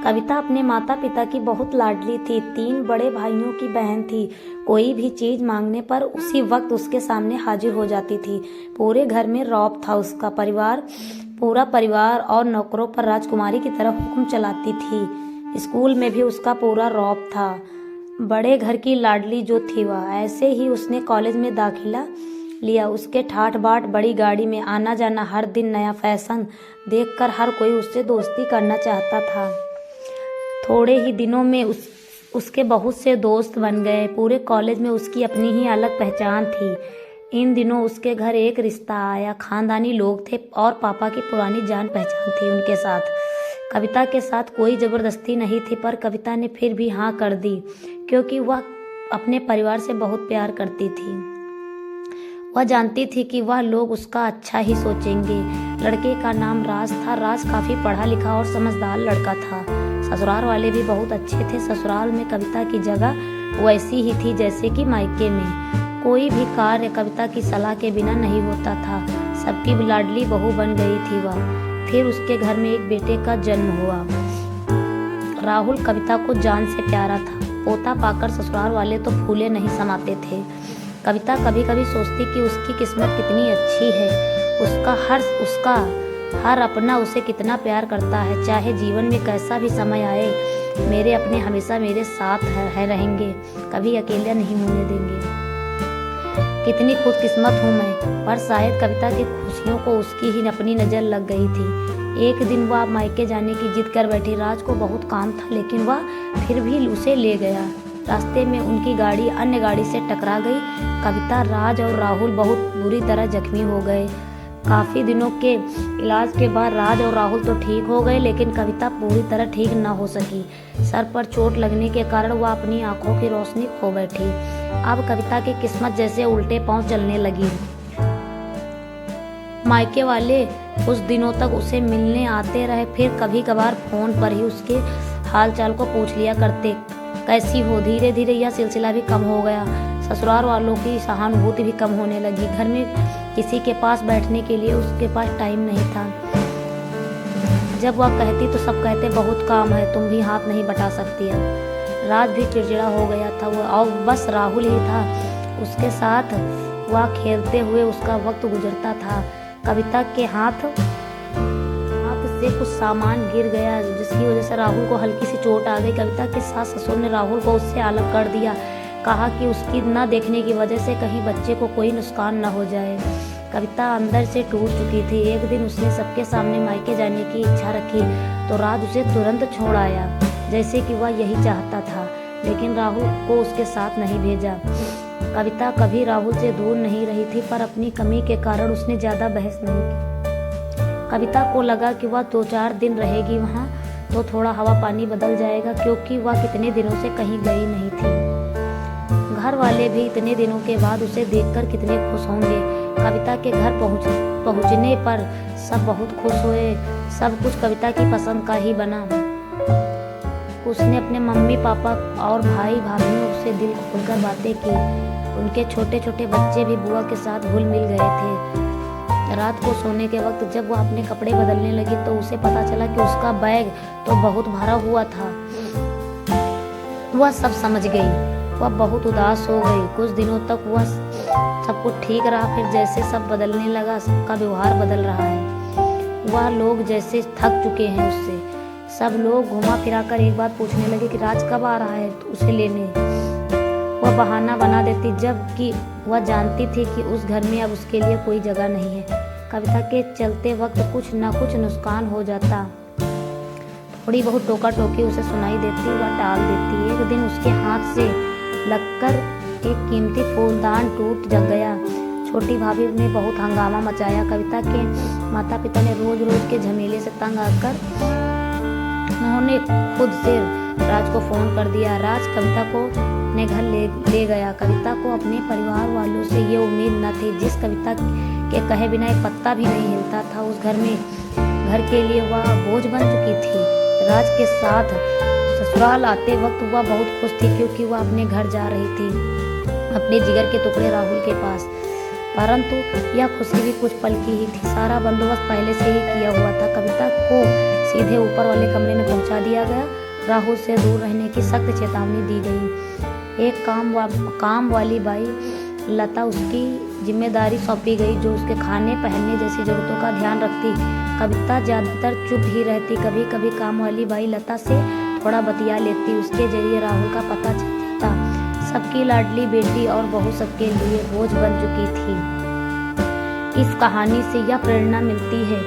कविता अपने माता पिता की बहुत लाडली थी। 3 बड़े भाइयों की बहन थी। कोई भी चीज मांगने पर उसी वक्त उसके सामने हाजिर हो जाती थी। पूरे घर में रौब था। उसका पूरा परिवार और नौकरों पर राजकुमारी की तरह हुक्म चलाती थी। स्कूल में भी उसका पूरा रौब था। बड़े घर की लाडली जो थी वह। ऐसे ही उसने कॉलेज में दाखिला लिया। उसके ठाठ बाट बड़ी गाड़ी में आना जाना, हर दिन नया फैशन देखकर हर कोई उससे दोस्ती करना चाहता था। थोड़े ही दिनों में उसके बहुत से दोस्त बन गए। पूरे कॉलेज में उसकी अपनी ही अलग पहचान थी। इन दिनों उसके घर एक रिश्ता आया। खानदानी लोग थे और पापा की पुरानी जान पहचान थी उनके साथ। कविता के साथ कोई जबरदस्ती नहीं थी, पर कविता ने फिर भी हाँ कर दी, क्योंकि वह अपने परिवार से बहुत प्यार करती थी। वह जानती थी कि वह लोग उसका अच्छा ही सोचेंगे। लड़के का नाम राज था। राज काफी पढ़ा लिखा और समझदार लड़का था। ससुराल वाले भी बहुत अच्छे थे। ससुराल में कविता की जगह वैसी ही थी जैसे कि मायके में। कोई भी कार्य कविता की सलाह के बिना नहीं होता था। सबकी लाडली बहू बन गई थी वह। फिर उसके घर में एक बेटे का जन्म हुआ। राहुल कविता को जान से प्यारा था। पोता पाकर ससुराल वाले तो फूले नहीं समाते थे। कविता कभी कभी सोचती कि उसकी किस्मत कितनी अच्छी है। उसका हर अपना उसे कितना प्यार करता है। चाहे जीवन में कैसा भी समय आए, मेरे अपने हमेशा मेरे साथ है रहेंगे, कभी अकेला नहीं होने देंगे। कितनी खुशकिस्मत हूँ मैं। पर शायद कविता की खुशियों को उसकी ही अपनी नजर लग गई थी। एक दिन वह मायके जाने की जिद कर बैठी। राज को बहुत काम था, लेकिन वह फिर भी उसे ले गया। रास्ते में उनकी गाड़ी अन्य गाड़ी से टकरा गई। कविता, राज और राहुल बहुत बुरी तरह जख्मी हो गए। काफी दिनों के इलाज के बाद राज और राहुल तो ठीक हो गए, लेकिन कविता पूरी तरह ठीक न हो सकी। सर पर चोट लगने के कारण वह अपनी आंखों की रोशनी खो बैठी। अब कविता की किस्मत जैसे उल्टे पांव चलने लगी। मायके वाले कुछ दिनों तक उसे मिलने आते रहे, फिर कभी कभार फोन पर ही उसके हाल चाल को पूछ लिया करते, कैसी हो। धीरे धीरे यह सिलसिला भी कम हो गया। ससुराल वालों की सहानुभूति भी कम होने लगी। घर में किसी के पास बैठने के लिए उसके पास टाइम नहीं था। जब वह कहती तो सब कहते बहुत काम है, तुम भी हाथ नहीं बटा सकती है। राज भी चिड़चिड़ा हो गया था। वो और बस राहुल ही था। उसके साथ वह खेलते हुए उसका वक्त गुजरता था। कविता के हाथ से कुछ सामान गिर गया, जिसकी वजह से राहुल को हल्की सी चोट आ गई। कविता के सास ससुर ने राहुल को उससे अलग कर दिया। कहा कि उसकी न देखने की वजह से कहीं बच्चे को कोई नुकसान न हो जाए। कविता अंदर से टूट चुकी थी। एक दिन उसने सबके सामने मायके जाने की इच्छा रखी तो राज उसे तुरंत छोड़ आया, जैसे कि वह यही चाहता था, लेकिन राहुल को उसके साथ नहीं भेजा। कविता कभी राहुल से दूर नहीं रही थी, पर अपनी कमी के कारण उसने ज्यादा बहस नहीं की। कविता को लगा कि वह 2-4 दिन रहेगी वहाँ तो थोड़ा हवा पानी बदल जाएगा, क्योंकि वह कितने दिनों से कहीं गई नहीं थी। घर वाले भी इतने दिनों के बाद उसे देखकर कितने खुश होंगे। कविता के घर पहुँचने पर सब बहुत खुश हुए। सब कुछ कविता की पसंद का ही बना। उसने अपने मम्मी पापा और भाई भाभियों से दिल खोलकर बातें की। उनके छोटे छोटे बच्चे भी बुआ के साथ घुल मिल गए थे। रात को सोने के वक्त जब वह अपने कपड़े बदलने लगी तो उसे पता चला कि उसका बैग तो बहुत भरा हुआ था। वह सब समझ गई। वह बहुत उदास हो गई। कुछ दिनों तक वह सब कुछ ठीक रहा, फिर जैसे सब बदलने लगा, सबका व्यवहार बदल रहा है। वह लोग जैसे थक चुके हैं उससे। सब लोग घुमा फिरा कर एक बात पूछने लगे कि राज कब आ रहा है उसे लेने। वह बहाना बना देती, जबकि वह जानती थी कि उस घर में अब उसके लिए कोई जगह नहीं है। कविता के चलते वक्त कुछ न कुछ नुकसान हो जाता। थोड़ी बहुत टोका टोकी उसे सुनाई देती, वह टाल देती। एक दिन उसके हाथ से लगकर एक कीमती फूलदान टूट जग गया। छोटी भाभी ने बहुत हंगामा मचाया। कविता के माता पिता ने रोज रोज के झमेले से तंग आकर उन्होंने खुद से राज को फोन कर दिया। राज कविता को अपने घर ले गया। कविता को अपने परिवार वालों से ये उम्मीद न थी। जिस कविता के कहे बिना एक पत्ता भी नहीं हिलता था, उस घर के लिए वह बोझ बन चुकी थी। राज के साथ ससुराल आते वक्त वह बहुत खुश थी, क्योंकि वह अपने घर जा रही थी, अपने जिगर के टुकड़े राहुल के पास। परंतु यह खुशी भी कुछ पल की ही थी। सारा बंदोबस्त पहले से ही किया हुआ था। कविता को सीधे ऊपर वाले कमरे में पहुंचा दिया गया। राहुल से दूर रहने की सख्त चेतावनी दी गई। एक काम वाली बाई लता उसकी जिम्मेदारी सौंपी गई, जो उसके खाने पहनने जैसी जरूरतों का ध्यान रखती। कविता ज़्यादातर चुप ही रहती। कभी कभी काम वाली बाई लता से थोड़ा बतिया लेती। उसके जरिए राहुल का पता चल जाता। सबकी लाडली बेटी और बहू सबके लिए बोझ बन चुकी थी। इस कहानी से यह प्रेरणा मिलती है